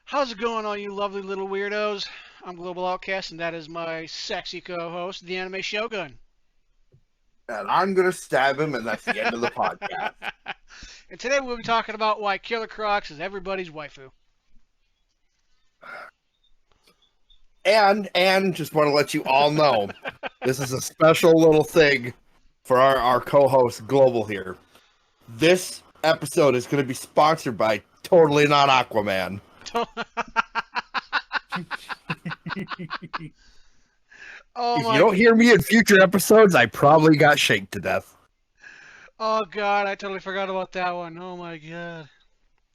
How's it going, all you lovely little weirdos? I'm Globaloutcast, and that is my sexy co-host, TheAnimeShogun. And I'm gonna stab him, and that's the end of the podcast. And today we'll be talking about why Killer Crocs is everybody's waifu. And just want to let you all know, this is a special little thing for our co-host Global here. This episode is going to be sponsored by Totally Not Aquaman. Oh If you my! don't hear me in future episodes, I probably got shanked to death. Oh god, I totally forgot about that one. Oh my god.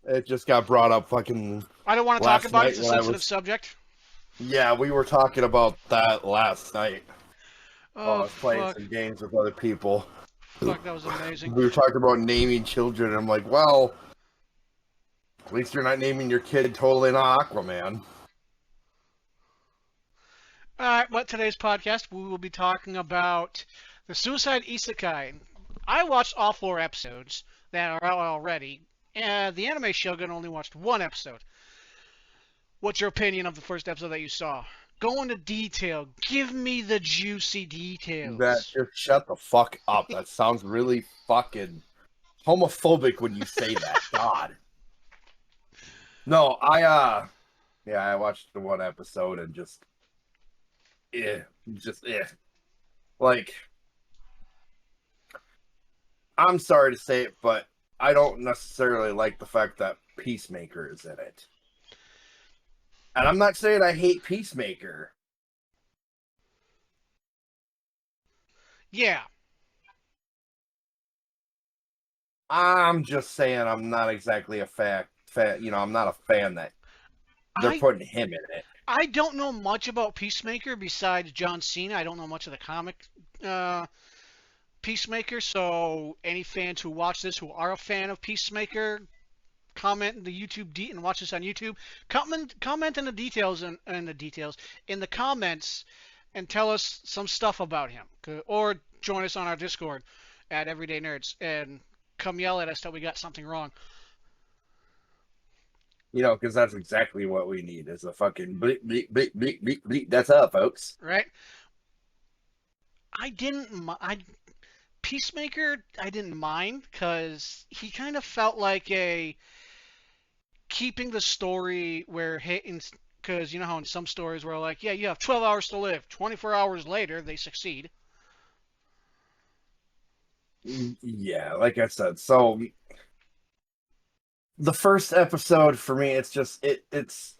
It just got brought up fucking I don't want to talk last about it. night It's a when I sensitive was. subject. Yeah, we were talking about that last night while I Oh was playing fuck! some games with other people. Fuck, that was amazing. We were talking about naming children, and I'm like, well, at least you're not naming your kid Totally Not Aquaman. All right, but today's podcast we will be talking about the Suicide Isekai. I watched all 4 episodes that are out already. The Anime Shogun only watched 1 episode. What's your opinion of the first episode that you saw? Go into detail. Give me the juicy That details. just shut the fuck up. That sounds really fucking homophobic when you say that. God. No, I watched the 1 episode and just like, I'm sorry to say it, but I don't necessarily like the fact that Peacemaker is in it. And I'm not saying I hate Peacemaker. Yeah. I'm just saying I'm not exactly a fan. I'm not a fan that they're I putting him in it. I don't know much about Peacemaker besides John Cena. I don't know much of the comic Peacemaker, so any fans who watch this who are a fan of Peacemaker, comment in the YouTube and watch this on YouTube. Comment in the details and the details in the comments and tell us some stuff about him, or join us on our Discord at Everyday Nerds and come yell at us that we got something wrong. Because that's exactly what we need is a fucking bleep, bleep, bleep, bleep, bleep, bleep. That's up, folks. Right? I didn't. I Peacemaker. I didn't mind because he kind of felt like a keeping the story where because you know how in some stories where like, yeah, you have 12 hours to live, 24 hours later they succeed. Yeah, like I said, so the first episode for me, it's just it's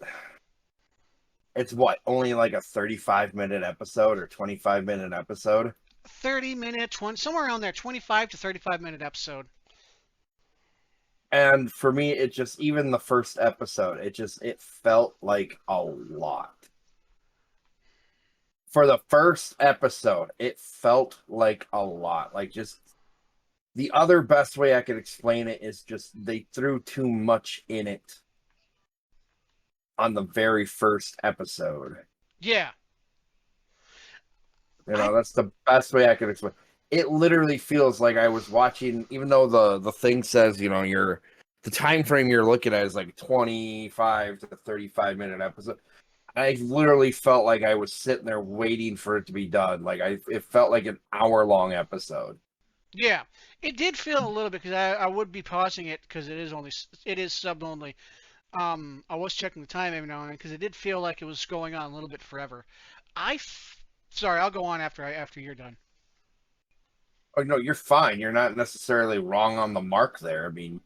what, only like a 35-minute episode or 25-minute episode. 30-minute, somewhere around there, 25 to 35-minute episode. And for me, it just, even the first episode, it felt like a lot. For the first episode, it felt like a lot. Like, just the other best way I could explain it is just they threw too much in it on the very first episode. Yeah. I That's the best way I could explain. It literally feels like I was watching, even though the thing says, the time frame you're looking at is like 25 to 35-minute episode. I literally felt like I was sitting there waiting for it to be done. Like it felt like an hour-long episode. Yeah, it did feel a little bit because I would be pausing it because it is sub only. I was checking the time every now and then because it did feel like it was going on a little bit forever. Sorry, I'll go on after you're done. Oh no, you're fine. You're not necessarily wrong on the mark there. I mean,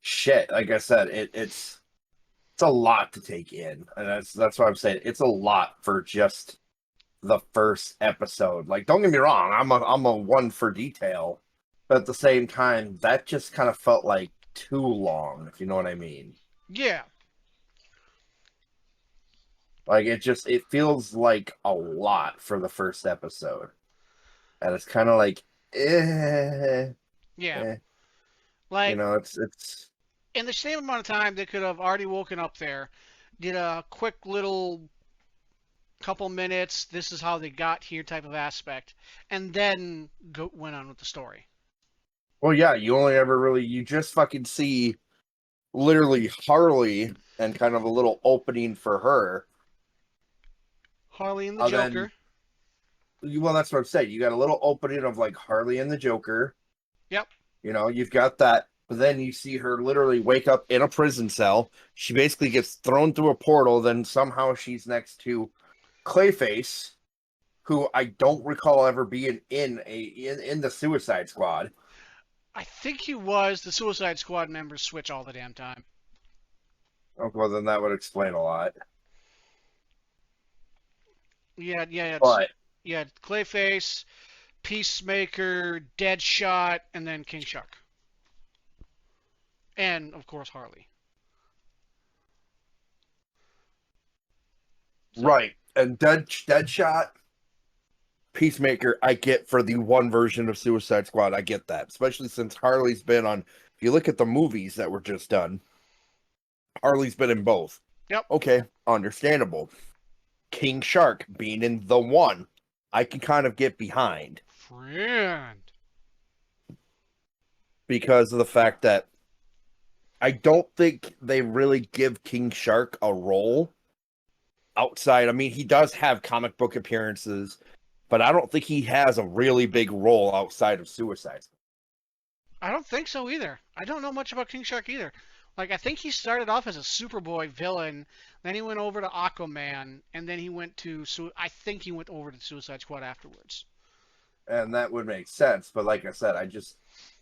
shit. Like I said, it's a lot to take in, and that's what I'm saying. It's a lot for just the first episode. Like, don't get me wrong, I'm a one for detail, but at the same time, that just kind of felt like too long, if you know what I mean. Yeah. Like it feels like a lot for the first episode, and it's kind of like, eh, Yeah. eh. Like It's in the same amount of time they could have already woken up there, did a quick little couple minutes, this is how they got here type of aspect, and then went on with the story. well, yeah. You only ever really, you just fucking see literally Harley and kind of a little opening for her. Harley and the Then, Joker. well, that's what I'm saying. You got a little opening of like Harley and the Joker. Yep. You've got that. But then you see her literally wake up in a prison cell. She basically gets thrown through a portal. Then somehow she's next to Clayface, who I don't recall ever being in the Suicide Squad. I think he was. The Suicide Squad members switch all the damn time. Oh, well, then that would explain a lot. Yeah. But Yeah, Clayface, Peacemaker, Deadshot, and then King Shark, and of course Harley. So right, and Deadshot, Peacemaker, I get for the one version of Suicide Squad. I get that, especially since Harley's been on. If you look at the movies that were just done, Harley's been in both. yep. Okay, understandable. King Shark being in the one, I can kind of get behind Friend. because of the fact that I don't think they really give King Shark a role outside. I mean, he does have comic book appearances, but I don't think he has a really big role outside of Suicide Squad. I don't think so either. I don't know much about King Shark either. Like I think he started off as a Superboy villain, then he went over to Aquaman, and then he went to I think he went over to Suicide Squad afterwards. And that would make sense. But like I said, I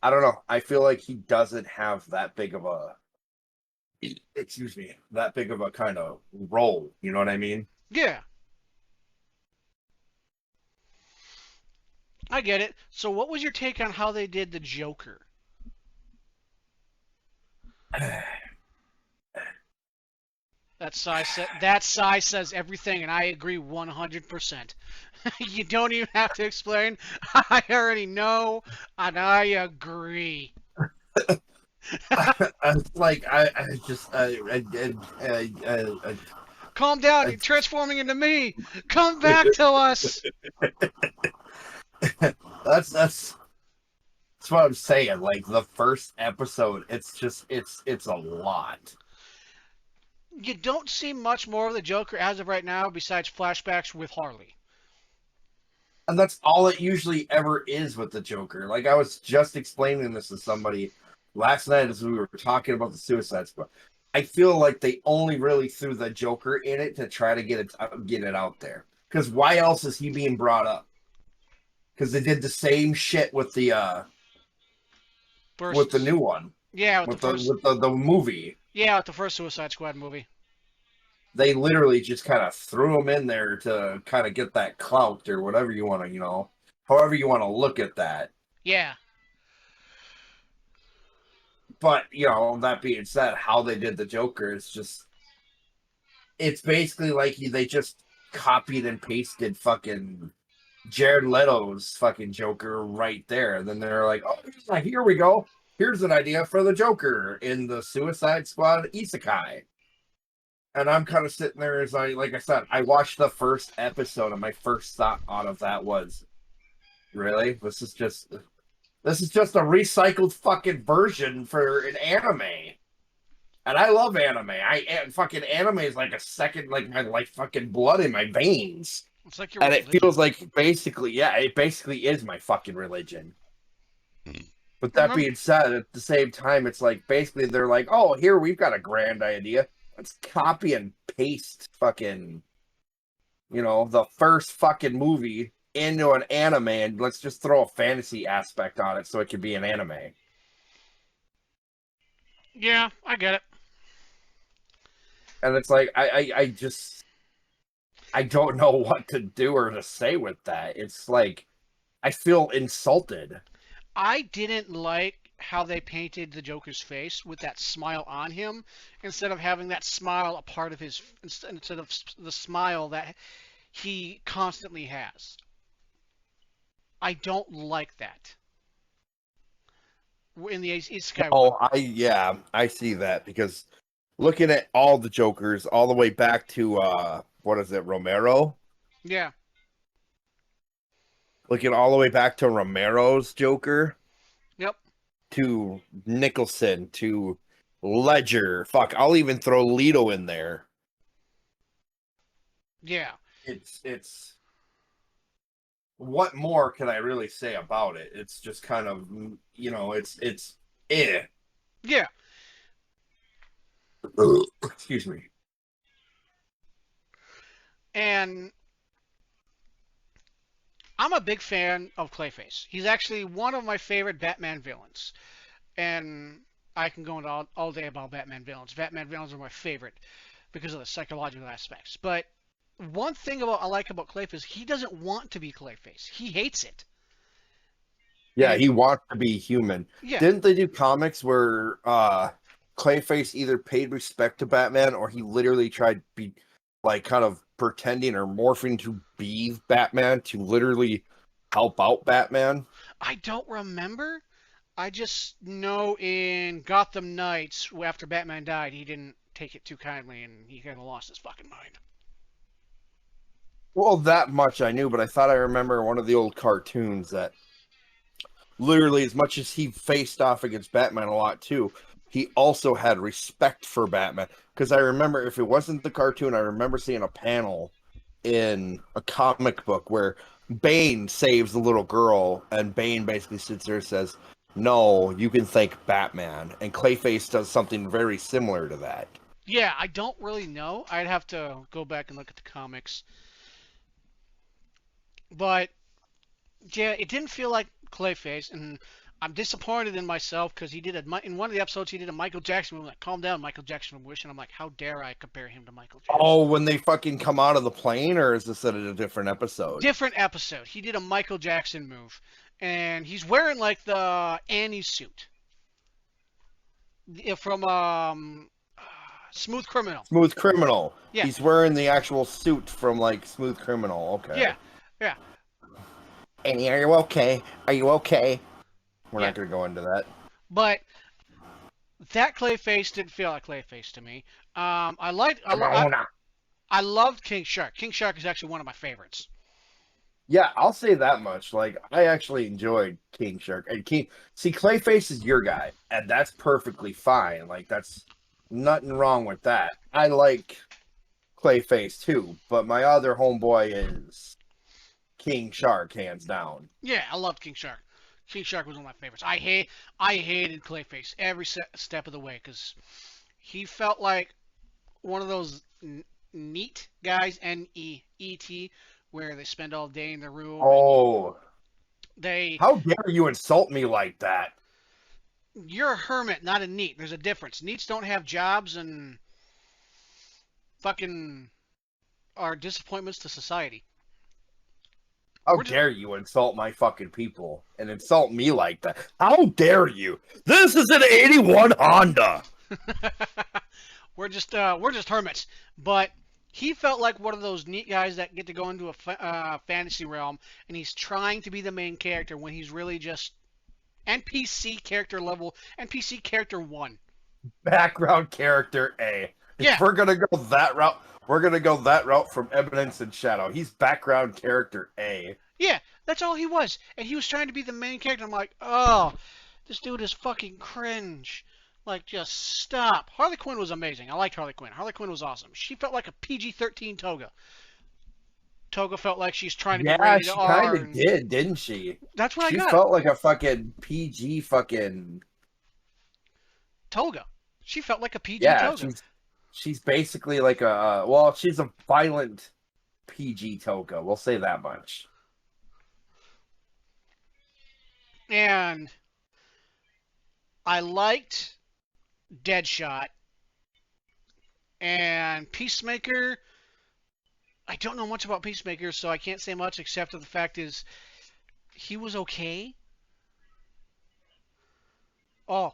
don't know. I feel like he doesn't have that big of a, excuse me, that big of a kind of role. You know what I mean? Yeah, I get it. So what was your take on how they did the Joker? That Psy says everything, and I agree 100%. You don't even have to explain. I already know, and I agree. I just, Calm down. You're transforming into me. Come back to us. that's what I'm saying. Like the first episode, it's a lot. You don't see much more of the Joker as of right now, besides flashbacks with Harley. And that's all it usually ever is with the Joker. Like I was just explaining this to somebody last night as we were talking about the Suicide Squad. I feel like they only really threw the Joker in it to try to get it out there. Because why else is he being brought up? Because they did the same shit with the First, new one, yeah, with the with the first, with the movie. yeah, with the first Suicide Squad movie. They literally just kind of threw him in there to kind of get that clout or whatever you want to, however you want to look at that. Yeah, But that being said, how they did the Joker is it's basically like they just copied and pasted fucking Jared Leto's fucking Joker right there. And then they're like, oh, here we go. Here's an idea for the Joker in the Suicide Squad Isekai. And I'm kind of sitting there as like I said, I watched the first episode and my first thought out of that was, really? This is just a recycled fucking version for an anime. And I love anime. Fucking anime is like a second, like my like fucking blood in my veins. it's like your And it religion. feels like basically, yeah, it basically is my fucking religion. But that Remember? being said, at the same time, it's like basically they're like, oh, here we've got a grand idea. Let's copy and paste fucking, the first fucking movie into an anime and let's just throw a fantasy aspect on it so it could be an anime. Yeah, I get it. And it's like I don't know what to do or to say with that. It's like I feel insulted. I didn't like how they painted the Joker's face with that smile on him instead of having that smile a part of his instead of the smile that he constantly has. I don't like that in the Isekai Oh, world. I see that because looking at all the Jokers all the way back to what is it, Romero? Yeah, Looking all the way back to Romero's Joker yep, to Nicholson to Ledger. Fuck, I'll even throw Leto in there. Yeah. It's what more can I really say about it? It's just kind of it's eh. Yeah. Excuse me. And I'm a big fan of Clayface. He's actually one of my favorite Batman villains. And I can go into all day about Batman villains. Batman villains are my favorite because of the psychological aspects. But one thing I like about Clayface, he doesn't want to be Clayface. He hates it. Yeah, And he wants to be human. yeah, Didn't they do comics where Clayface either paid respect to Batman or he literally tried to be like kind of pretending or morphing to be Batman to literally help out Batman? I don't remember. I just know in Gotham Knights, after Batman died, he didn't take it too kindly and he kind of lost his fucking mind. Well, that much I knew, but I thought I remember one of the old cartoons that literally, as much as he faced off against Batman a lot too, he also had respect for Batman. Because I remember, if it wasn't the cartoon, I remember seeing a panel in a comic book where Bane saves the little girl, and Bane basically sits there and says, "No, you can thank Batman." And Clayface does something very similar to that. Yeah, I don't really know. I'd have to go back and look at the comics. But yeah, it didn't feel like Clayface, and I'm disappointed in myself because in one of the episodes he did a Michael Jackson movie. Like, calm down, Michael Jackson wish, and I'm like, how dare I compare him to Michael Jackson? Oh, when they fucking come out of the plane, or is this at a different episode? Different episode. He did a Michael Jackson move, and he's wearing like the Annie suit from Smooth Criminal. Smooth Criminal. Yeah, He's wearing the actual suit from like Smooth Criminal. Okay. yeah, yeah, Annie, are you okay? Are you okay? We're yeah. not going to go into that. But that Clayface didn't feel like Clayface to me. I loved King Shark. King Shark is actually one of my favorites. Yeah, I'll say that much. Like, I actually enjoyed King Shark. And King, see, Clayface is your guy, and that's perfectly fine. Like, that's nothing wrong with that. I like Clayface too, but my other homeboy is King Shark, hands down. Yeah, I loved King Shark. King Shark was one of my favorites. I hated Clayface every step of the way because he felt like one of those neat guys, N-E-E-T, where they spend all day in the room and Oh, they. how dare you insult me like that? You're a hermit, not a neat. There's a difference. Neats don't have jobs and fucking are disappointments to society. How We're just dare you insult my fucking people and insult me like that? How dare you? This is an 81 Honda. we're just hermits. But he felt like one of those neat guys that get to go into a fantasy realm, and he's trying to be the main character when he's really just NPC character level, NPC character one. Background character A. Yeah, If we're gonna go that route, we're gonna go that route from Evidence and Shadow. He's background character A. yeah, that's all he was, and he was trying to be the main character. I'm like, oh, this dude is fucking cringe. Like, just stop. Harley Quinn was amazing. I liked Harley Quinn. Harley Quinn was awesome. She felt like a PG-13 Toga. Toga felt like she's trying to be Yeah, rated she R, kind of and did, didn't she? that's what I She got. felt like a fucking PG fucking Toga. She felt like a PG yeah. Toga. She's basically like a well, she's a violent PG Toka. We'll say that much. And I liked Deadshot and Peacemaker. I don't know much about Peacemaker, so I can't say much except that the fact is he was okay. Oh,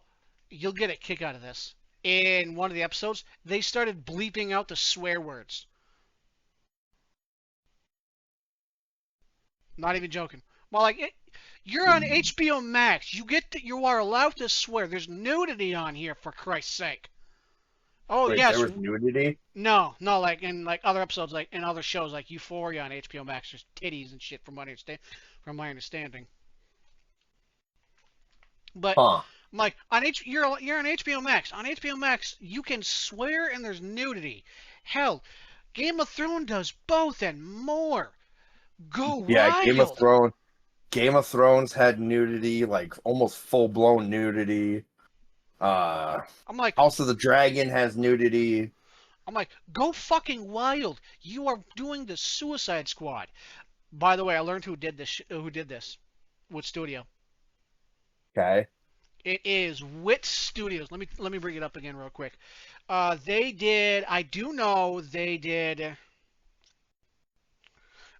you'll get a kick out of this. In one of the episodes, they started bleeping out the swear words. Not even joking. Well, like you're on HBO Max. You are allowed to swear. There's nudity on here for Christ's sake. Oh Wait, there yes, was nudity? no, no, like in like other episodes, like in other shows, like Euphoria on HBO Max, there's titties and shit from my understanding. But Huh. I'm like, you're on HBO Max. On HBO Max, you can swear and there's nudity. Hell, Game of Thrones does both and more. Go Yeah, wild. Game of Thrones had nudity, like almost full blown nudity. I'm like, House of the Dragon has nudity. go fucking wild. You are doing the Suicide Squad. By the way, I learned who did this. Who did this? What studio? Okay. It is Wit Studios. Let me bring it up again real quick. They did. I do know they did.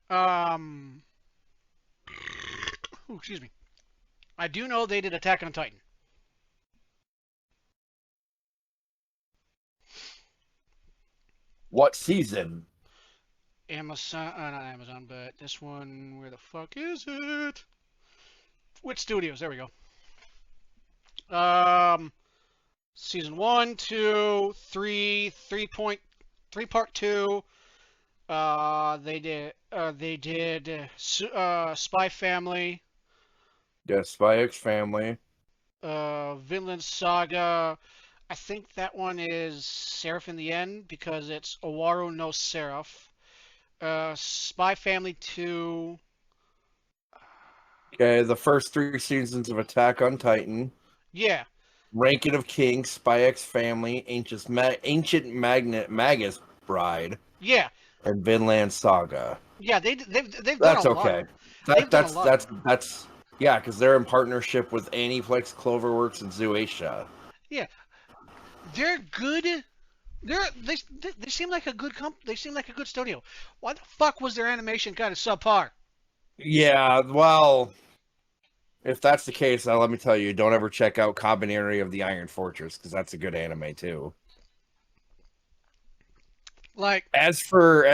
Um, excuse me. I do know they did Attack on Titan. What season? Amazon, not Amazon, but this one. Where the fuck is it? Wit Studios. There we go. Season 1, 2, 3, 3.3 part 2. They did Spy Family, Yeah, Spy X Family. Vinland Saga. I think that one is Seraph in the End because it's Owaru no Seraph. Spy Family 2. Okay, the first three seasons of Attack on Titan. Yeah, Ranking of Kings, Spy X Family, Ancient Magnet Magus Bride, yeah, and Vinland Saga. yeah. They've done a That's lot. okay. They've done a lot. That's yeah, because they're in partnership with Aniplex, Cloverworks, and Zueisha. Yeah, they're good. They seem like a good They seem like a good studio. Why the fuck was their animation kind of subpar? Yeah, well, if that's the case, let me tell you, don't ever check out Cabaneri of the Iron Fortress because that's a good anime too. Like, As for,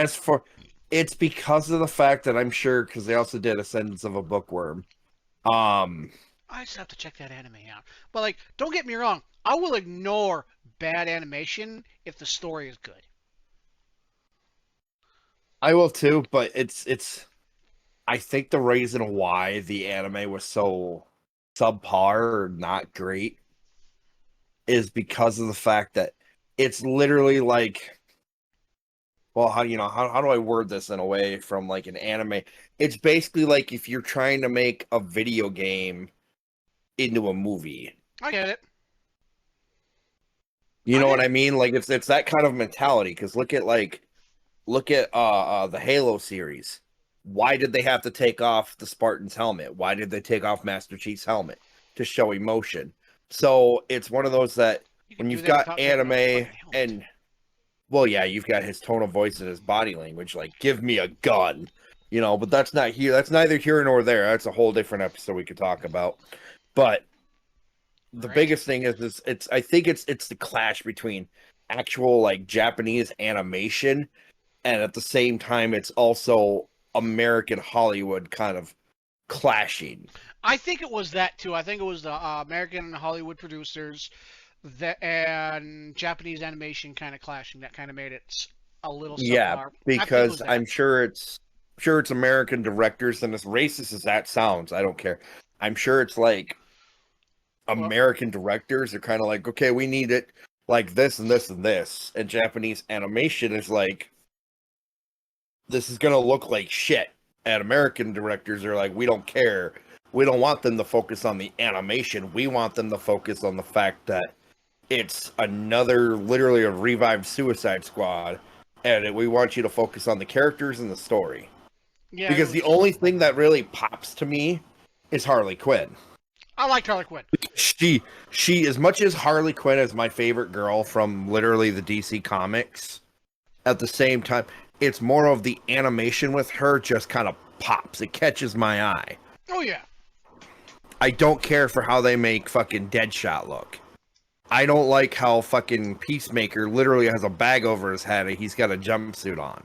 it's because of the fact that I'm sure because they also did Ascendance of a Bookworm. Um, I just have to check that anime out. But like, don't get me wrong. I will ignore bad animation if the story is good. I will too, but it's. I think the reason why the anime was so subpar or not great is because of the fact that it's literally like, well, how do I word this in a way from like an anime? It's basically like if you're trying to make a video game into a movie. I get it. You I know get what it. I mean? Like it's that kind of mentality. Because look at the Halo series. Why did they have to take off the Spartan's helmet? Why did they take off Master Chief's helmet? To show emotion. So it's one of those that You could when do you've that got without taking off the anime fucking helmet. and well, yeah, you've got his tone of voice and his body language, like "Give me a gun," but that's not here. That's neither here nor there. That's a whole different episode we could talk about. But the Right. biggest thing is it's I think it's the clash between actual like Japanese animation and at the same time it's also American Hollywood kind of clashing. I think it was that too. I think it was the American and Hollywood producers that and Japanese animation kind of clashing that kind of made it a little Yeah, subpar. I think it was because that. I'm sure it's American directors, and as racist as that sounds, I don't care. I'm sure it's like Well, American directors are kind of like, okay, we need it like this and this and this, and Japanese animation is like, this is gonna look like shit. And American directors are like, we don't care. We don't want them to focus on the animation. We want them to focus on the fact that it's another, literally a revived Suicide Squad, and we want you to focus on the characters and the story. yeah, it Because the was. only thing that really pops to me is Harley Quinn. I liked Harley Quinn. She as much as Harley Quinn is my favorite girl from literally the DC comics, at the same time, it's more of the animation with her just kind of pops. It catches my eye. Oh yeah. I don't care for how they make fucking Deadshot look. I don't like how fucking Peacemaker literally has a bag over his head and he's got a jumpsuit on.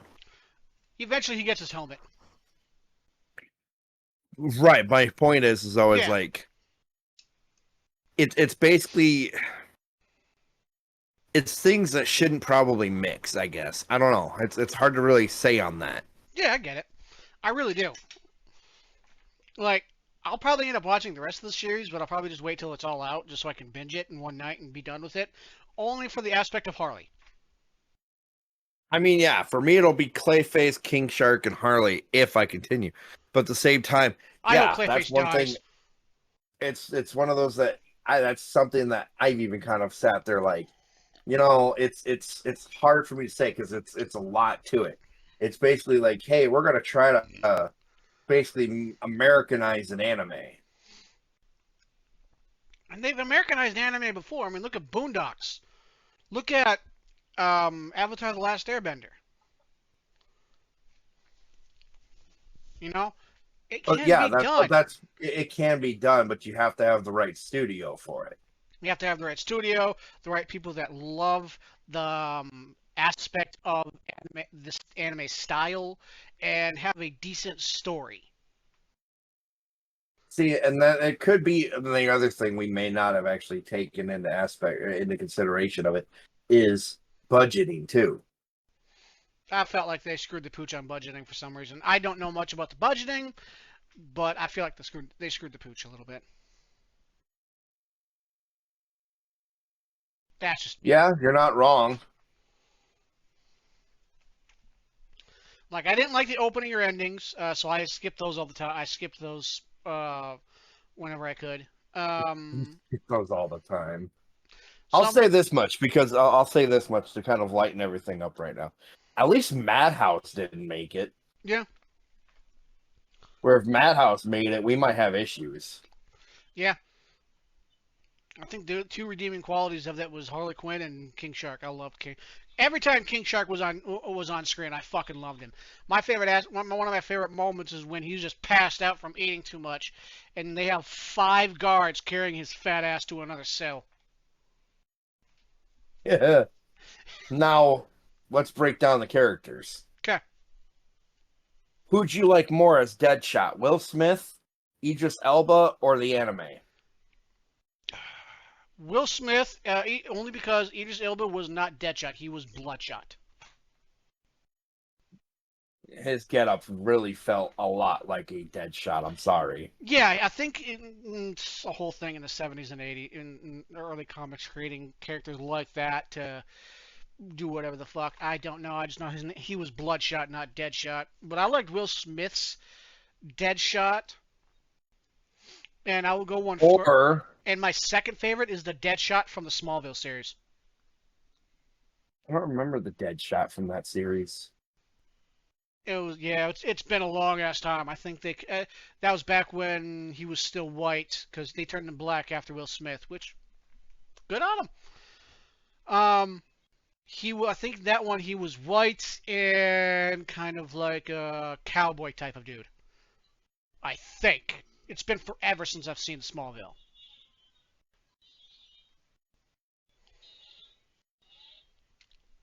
Eventually, he gets his helmet. Right. My point is always Yeah. like it's basically it's things that shouldn't probably mix, I guess. I don't know. It's hard to really say on that. Yeah, I get it. I really do. Like, I'll probably end up watching the rest of the series, but I'll probably just wait till it's all out, just so I can binge it in one night and be done with it. Only for the aspect of Harley. I mean, yeah, for me it'll be Clayface, King Shark, and Harley if I continue. But at the same time, I hope yeah, that's Clayface one thing. dies. It's one of those that that's something that I've even kind of sat there like, it's hard for me to say because it's a lot to it. It's basically like, hey, we're gonna try to basically Americanize an anime. And they've Americanized anime before. I mean, look at Boondocks. Look at Avatar: The Last Airbender. You know, it But can yeah, be done. that's it can be done, but you have to have the right studio for it. You have to have the right studio, the right people that love the aspect of this anime style, and have a decent story. See, and then it could be the other thing we may not have actually taken into consideration of it is budgeting too. I felt like they screwed the pooch on budgeting for some reason. I don't know much about the budgeting, but I feel like they screwed the pooch a little bit. That's just me. Yeah, you're not wrong. Like I didn't like the opening or endings, so I skipped those all the time. I skipped those whenever I could. Um, It goes all the time. I'll some say this much because I'll say this much to kind of lighten everything up right now. At least Madhouse didn't make it. yeah, Where if Madhouse made it, we might have issues. yeah. I think the two redeeming qualities of that was Harley Quinn and King Shark. I loved King. Every time King Shark was on screen, I fucking loved him. My favorite one of my favorite moments is when he's just passed out from eating too much, and they have 5 guards carrying his fat ass to another cell. Yeah. Now, let's break down the characters. Okay. Who'd you like more as Deadshot? Will Smith, Idris Elba, or the anime? Will Smith, only because Idris Elba was not Deadshot, he was Bloodshot. His getup really felt a lot like a Deadshot. I'm sorry. Yeah, I think it's a whole thing in the 70s and 80s, in early comics, creating characters like that to do whatever the fuck. I don't know. I just know he was Bloodshot, not Deadshot. But I liked Will Smith's Deadshot, and I will go one for. Or And my second favorite is the Deadshot from the Smallville series. I don't remember the Deadshot from that series. It was yeah. It's been a long ass time. I think that was back when he was still white because they turned him black after Will Smith, which good on him. I think that one he was white and kind of like a cowboy type of dude. I think it's been forever since I've seen Smallville.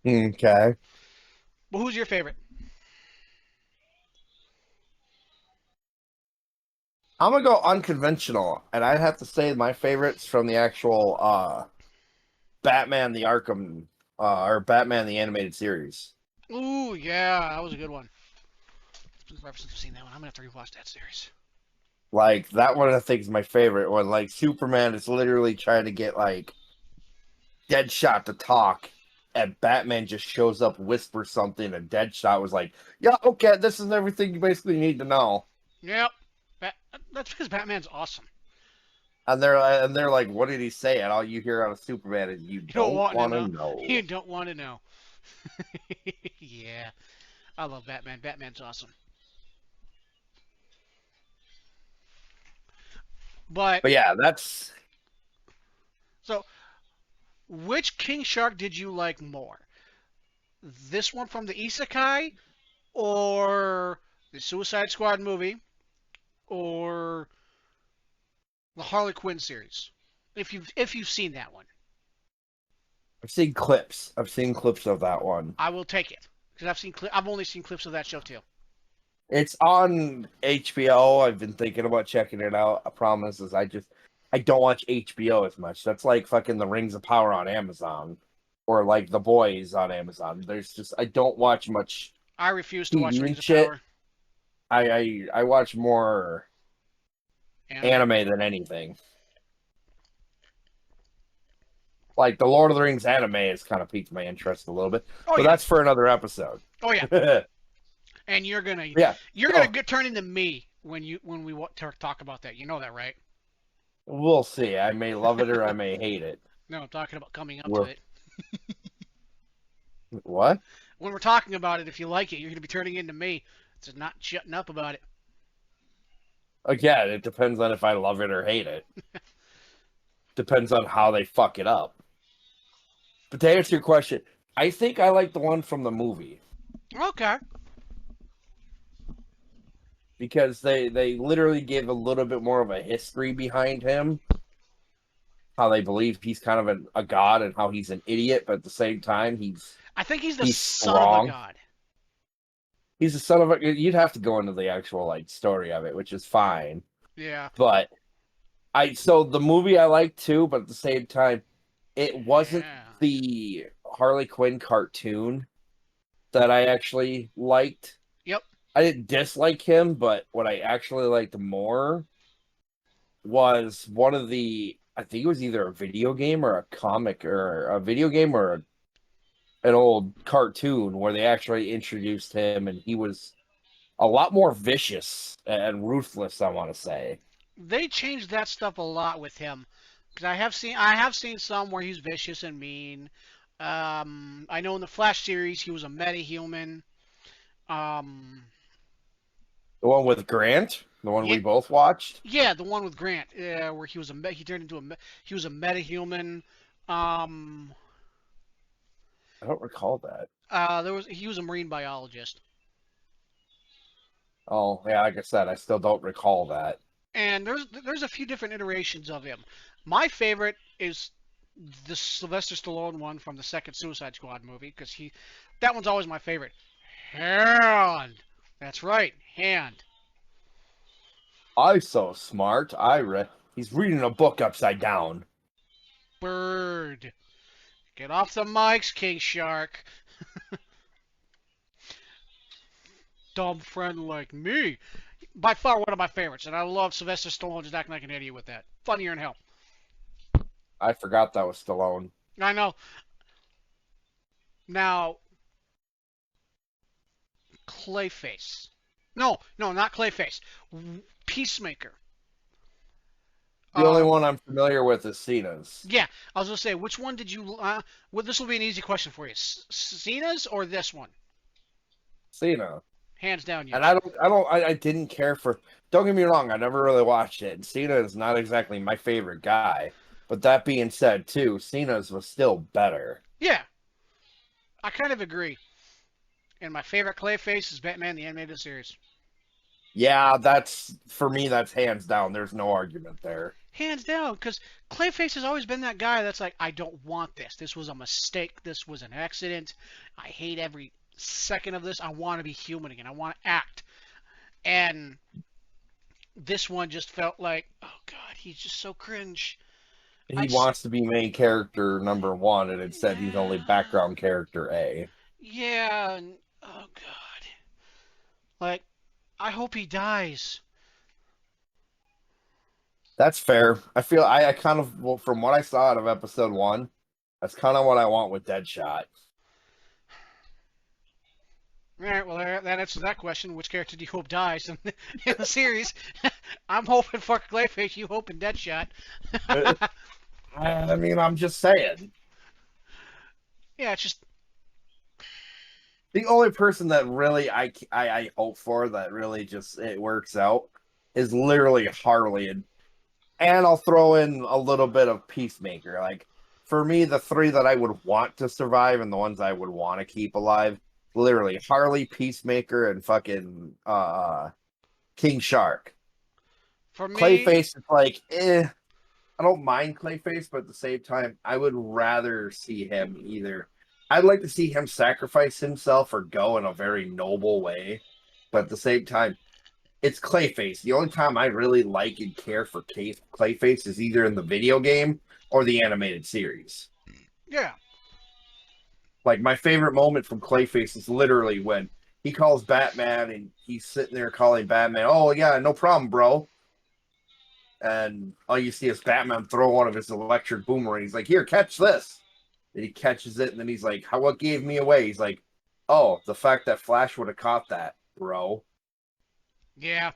Okay. But who's your favorite? I'm gonna go unconventional, and I'd have to say my favorites from the actual Batman the Arkham or Batman the Animated Series. Ooh, yeah, that was a good one. It's been forever since I've seen that one. I'm gonna have to rewatch that series. Like that one I think is my favorite one. Like Superman is literally trying to get like Deadshot to talk, and Batman just shows up, whispers something, and Deadshot was like, "Yeah, okay, this is everything you basically need to know." Yep. That's because Batman's awesome. And they're like, "What did he say?" And all you hear out of Superman is, "You You don't don't want to want to know. know." You don't want to know. Yeah, I love Batman. Batman's awesome. But But yeah, that's so, which King Shark did you like more? This one from the Isekai, or the Suicide Squad movie, or the Harley Quinn series? If you've seen that one, I've seen clips. I've seen clips of that one. I will take it because I've only seen clips of that show too. It's on HBO. I've been thinking about checking it out. I promise is I don't watch HBO as much. That's like fucking The Rings of Power on Amazon or like The Boys on Amazon. There's just I don't watch much I refuse to watch TV Rings and of shit. Power. I watch more Anime. anime than anything. Like the Lord of the Rings anime has kind of piqued my interest a little bit, Oh but yeah. that's for another episode. Oh yeah. Yeah. And you're gonna So get turn into me when we talk about that. You know that, right? we'll see. I may love it or I may hate it. No, I'm talking about coming up to We're it. what? When we're talking about it, if you like it, you're gonna be turning into me. Just not shutting up about it. Again, it depends on if I love it or hate it. Depends on how they fuck it up. But to answer your question, I think I like the one from the movie Okay. because they literally give a little bit more of a history behind him, how they believe he's kind of a god and how he's an idiot, but at the same time I think he's the he's son of a strong. god. He's the son of a. You'd have to go into the actual like story of it, which is fine. Yeah. But so the movie I like too, but at the same time, it wasn't Yeah. the Harley Quinn cartoon that I actually liked. Yep. I didn't dislike him, but what I actually liked more was one of the. I think it was either a video game or a comic or a video game or an old cartoon where they actually introduced him, and he was a lot more vicious and ruthless, I want to say. They changed that stuff a lot with him. Because I have seen some where he's vicious and mean. I know in the Flash series he was a metahuman. Um, The one with Grant, the one yeah, we both watched. yeah, the one with Grant, where he turned into he was a metahuman. Um, I don't recall that. he was a marine biologist, Oh, yeah, like I said, I still don't recall that. and there's a few different iterations of him. My favorite is the Sylvester Stallone one from the second Suicide Squad movie because that one's always my favorite. Hand. That's right, hand. I so smart. He's reading a book upside down. Bird. Get off the mics, King Shark. Dumb friend like me. By far one of my favorites, and I love Sylvester Stallone just acting like an idiot with that. Funnier than hell. I forgot that was Stallone. I know. Now, Clayface. No, no, not Clayface. Peacemaker. The only Um, one I'm familiar with is Cena's. yeah, I was gonna say, which one did you? Well, this will be an easy question for you. Cena's or this one? Cena. Hands down, And yes. I didn't care for. Don't get me wrong, I never really watched it. And Cena is not exactly my favorite guy. But that being said, too, Cena's was still better. Yeah, I kind of agree. And my favorite Clayface is Batman the Animated Series. Yeah, for me, that's hands down. There's no argument there. Hands down, because Clayface has always been that guy that's like, I don't want this. This was a mistake. This was an accident. I hate every second of this. I want to be human again. I want to act. And this one just felt like, oh God, he's just so cringe. I He just, wants to be main character number one, and instead he's only yeah, background character A. yeah, and, oh God. Like, I hope he dies. That's fair. I feel I kind of well, from what I saw out of episode one, that's kind of what I want with Deadshot. All right, well, that answers that question. Which character do you hope dies in the series? I'm hoping for Clayface. You hoping Deadshot? I mean, I'm just saying. Yeah, it's just The only person that really I hope for that really just it works out is literally Harley, and I'll throw in a little bit of Peacemaker. Like for me, the three that I would want to survive and the ones I would want to keep alive, literally Harley, Peacemaker, and fucking King Shark. for me. Clayface is like, I don't mind Clayface, but at the same time, I would rather see him either. I'd like to see him sacrifice himself or go in a very noble way, but at the same time, it's Clayface. The only time I really like and care for Clayface is either in the video game or the animated series. Yeah, Like my favorite moment from Clayface is literally when he calls Batman and he's sitting there calling Batman, "Oh yeah, no problem, bro." and all you see is Batman throw one of his electric boomerang. He's like, "Here, catch this." And he catches it, and then he's like, "What gave me away?" He's like, "Oh, the fact that Flash would have caught that, bro." Yeah.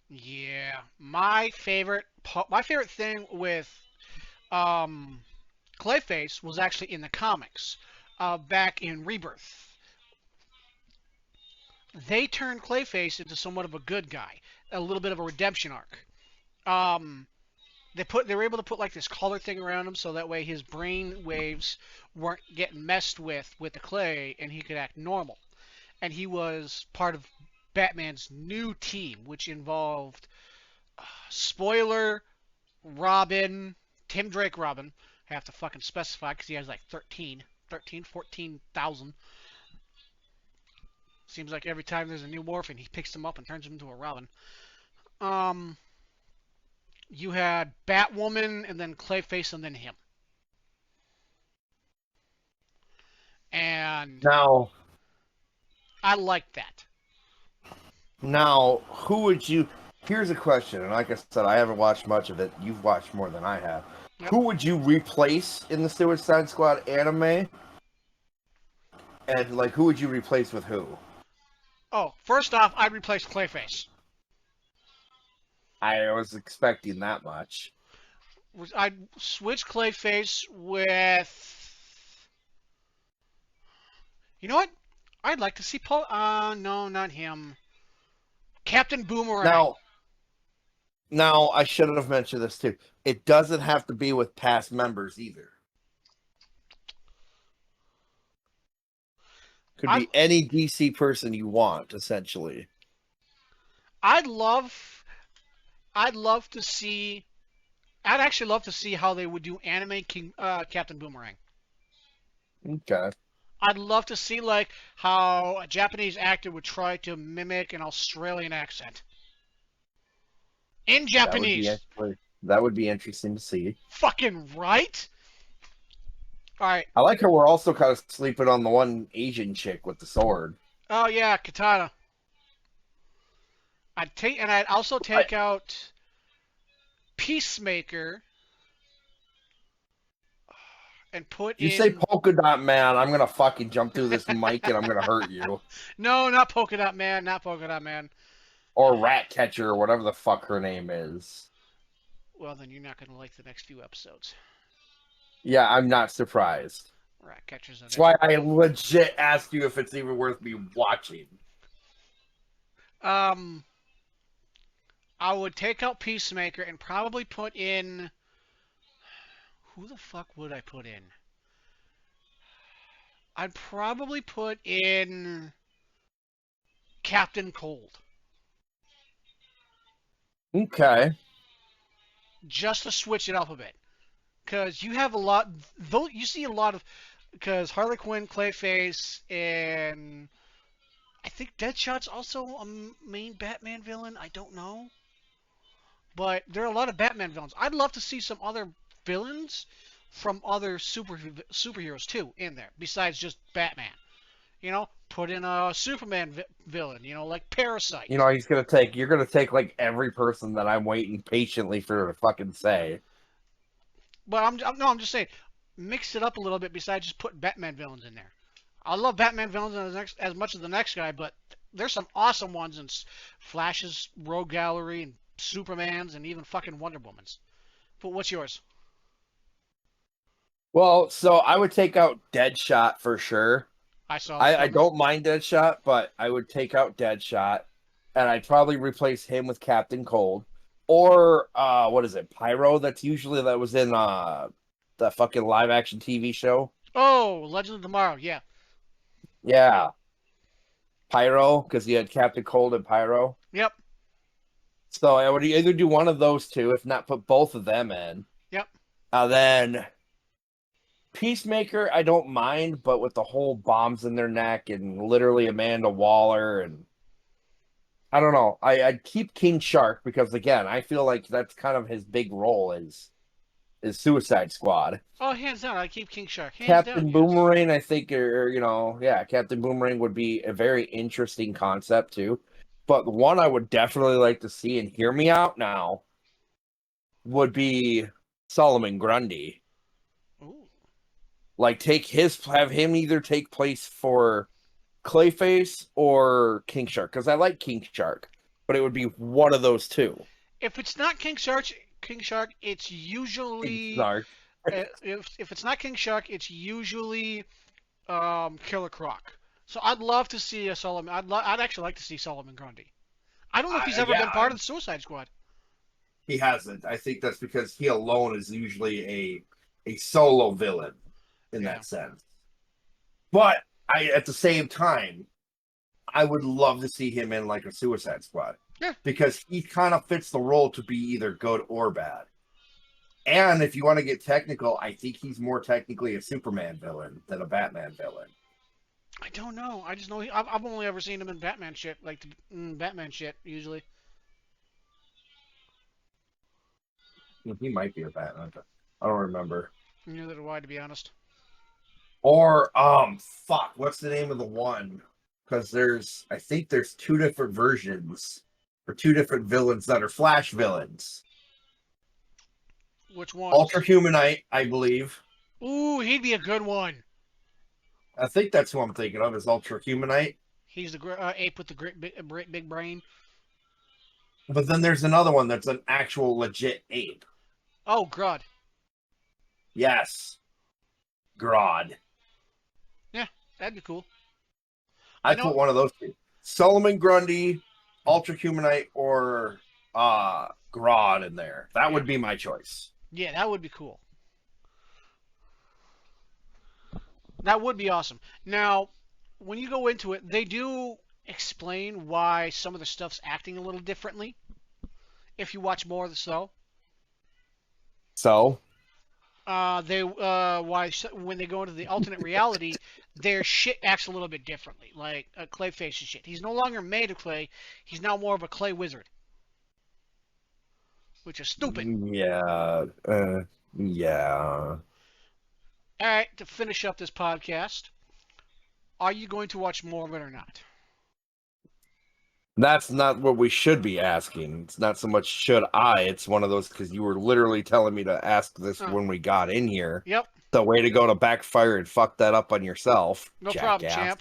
Yeah. My favorite thing with um Clayface was actually in the comics. Back in Rebirth. They turned Clayface into somewhat of a good guy, a little bit of a redemption arc. Um, they were able to put like this collar thing around him so that way his brain waves weren't getting messed with the clay and he could act normal. And he was part of Batman's new team, which involved Spoiler, Robin, Tim Drake Robin. I have to fucking specify because he has like 14,000. Seems like every time there's a new morphin, he picks him up and turns him into a Robin. Um, you had Batwoman and then Clayface and then him. And Now, I liked that. who would you? Here's a question, and like I said, I haven't watched much of it. You've watched more than I have. Yep. Who would you replace in the Suicide Squad anime? And like, who would you replace with who? Oh, first off, I'd replace Clayface. I was expecting that much. I'd switch Clayface with. You know what? I'd like to see Paul. No, not him. Captain Boomerang. Now I should have mentioned this too. It doesn't have to be with past members either. Could be any DC person you want, essentially. I'd love to see. I'd actually love to see how they would do anime Captain Boomerang. Okay. I'd love to see like how a Japanese actor would try to mimic an Australian accent in Japanese. That would be interesting to see. Fucking right. All right. I like how we're also kind of sleeping on the one Asian chick with the sword. Oh yeah, Katana. I'd also take out Peacemaker and put You in. say Polka Dot Man, I'm gonna fucking jump through this mic and I'm gonna hurt you. No, not Polka Dot Man, not Polka Dot Man. Or Rat Catcher, or whatever the fuck her name is. Well, then you're not gonna like the next few episodes. Yeah, I'm not surprised. Rat Catcher's. That's why I legit asked you if it's even worth me watching. I would take out Peacemaker and probably put in. Who the fuck would I put in? I'd probably put in Captain Cold. Okay. Just to switch it up a bit. Because you have a lot. Though you see a lot of. Because Harley Quinn, Clayface, and I think Deadshot's also a main Batman villain. I don't know. But there are a lot of Batman villains. I'd love to see some other villains from other superheroes too in there, besides just Batman. You know, put in a Superman villain. You know, like Parasite. You know, you're gonna take like every person that I'm waiting patiently for her to fucking say. But I'm just saying, mix it up a little bit besides just putting Batman villains in there. I love Batman villains as much as the next guy, but there's some awesome ones in Flash's Rogue Gallery and Superman's and even fucking Wonder Woman's. But what's yours? Well, so I would take out Deadshot for sure. I don't mind Deadshot, but I would take out Deadshot, and I'd probably replace him with Captain Cold. Or, what is it, Pyro? That was in the fucking live action TV show. Oh, Legend of Tomorrow, yeah. Yeah. Pyro, because you had Captain Cold and Pyro. Yep. So I would either do one of those two, if not put both of them in. Yep. Then Peacemaker, I don't mind, but with the whole bombs in their neck and literally Amanda Waller and I don't know. I'd keep King Shark because again, I feel like that's kind of his big role is Suicide Squad. Oh, hands down, I keep King Shark. Captain Boomerang, I think, Captain Boomerang would be a very interesting concept too. But the one I would definitely like to see, and hear me out now, would be Solomon Grundy. Ooh. Like have him either take place for Clayface or King Shark, because I like King Shark, but it would be one of those two. If it's not King Shark, it's King usually Snark. if it's not King Shark, it's usually Killer Croc. So I'd love to see a Solomon. I'd actually like to see Solomon Grundy. I don't know if he's ever Yeah, been part of the Suicide Squad. he hasn't. I think that's because he alone is usually a solo villain in Yeah. that sense. But at the same time, I would love to see him in like a Suicide Squad Yeah. because he kind of fits the role to be either good or bad. And if you want to get technical, I think he's more technically a Superman villain than a Batman villain. I don't know. I just know I've only ever seen him in Batman shit, like Batman shit usually. He might be a Batman. I don't remember. Neither do I, to be honest. Or fuck, what's the name of the one? Because I think there's two different versions for two different villains that are Flash villains. Which ones? Ultra Humanite, I believe. Ooh, he'd be a good one. I think that's who I'm thinking of is Ultra Humanite. He's the ape with the great big brain. But then there's another one that's an actual legit ape. Oh, Grodd. Yes, Grodd. Yeah, that'd be cool. I I know. put one of those two. Solomon Grundy, Ultra Humanite, or Grodd in there. That Yeah, would be my choice. yeah, that would be cool. That would be awesome. Now, when you go into it, they do explain why some of the stuff's acting a little differently. If you watch more of the show, So, they why when they go into the alternate reality, their shit acts a little bit differently. Like Clayface's shit. He's no longer made of clay. He's now more of a clay wizard, which is stupid. yeah, yeah. All right, to finish up this podcast, are you going to watch more of it or not? That's not what we should be asking. It's not so much should I. It's one of those because you were literally telling me to ask this Huh. when we got in here. Yep, The way to go to backfire and fuck that up on yourself, no problem, jackass.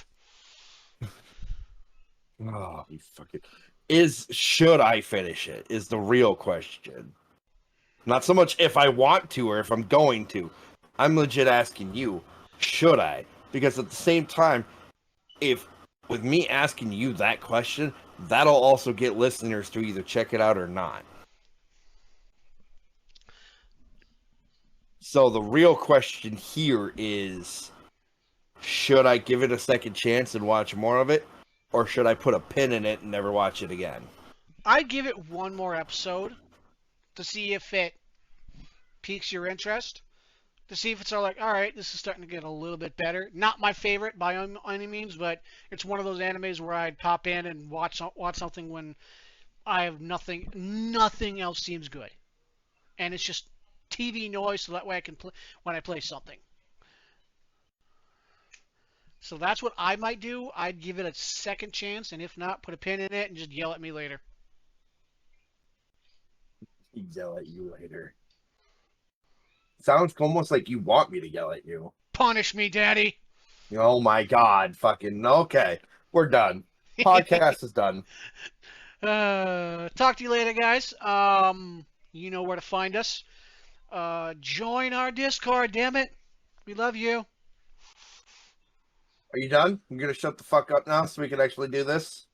champ. Oh, you fucking should I finish it? Is the real question. Not so much if I want to or if I'm going to. I'm legit asking you, should I? Because at the same time, if with me asking you that question, that'll also get listeners to either check it out or not. So the real question here is, should I give it a second chance and watch more of it? Or should I put a pin in it and never watch it again? I'd give it one more episode to see if it piques your interest. To see if it's all like, all right, this is starting to get a little bit better. Not my favorite by any means, but it's one of those animes where I'd pop in and watch something when I have nothing else seems good, and it's just TV noise, so that way I can play when I play something. So that's what I might do. I'd give it a second chance, and if not, put a pin in it and just yell at me later. Yell at you later. Sounds almost like you want me to yell at you. Punish me, Daddy. Oh my god, fucking okay. We're done. Podcast is done. Talk to you later, guys. You know where to find us. Join our Discord, damn it. We love you. Are you done? I'm gonna shut the fuck up now so we can actually do this.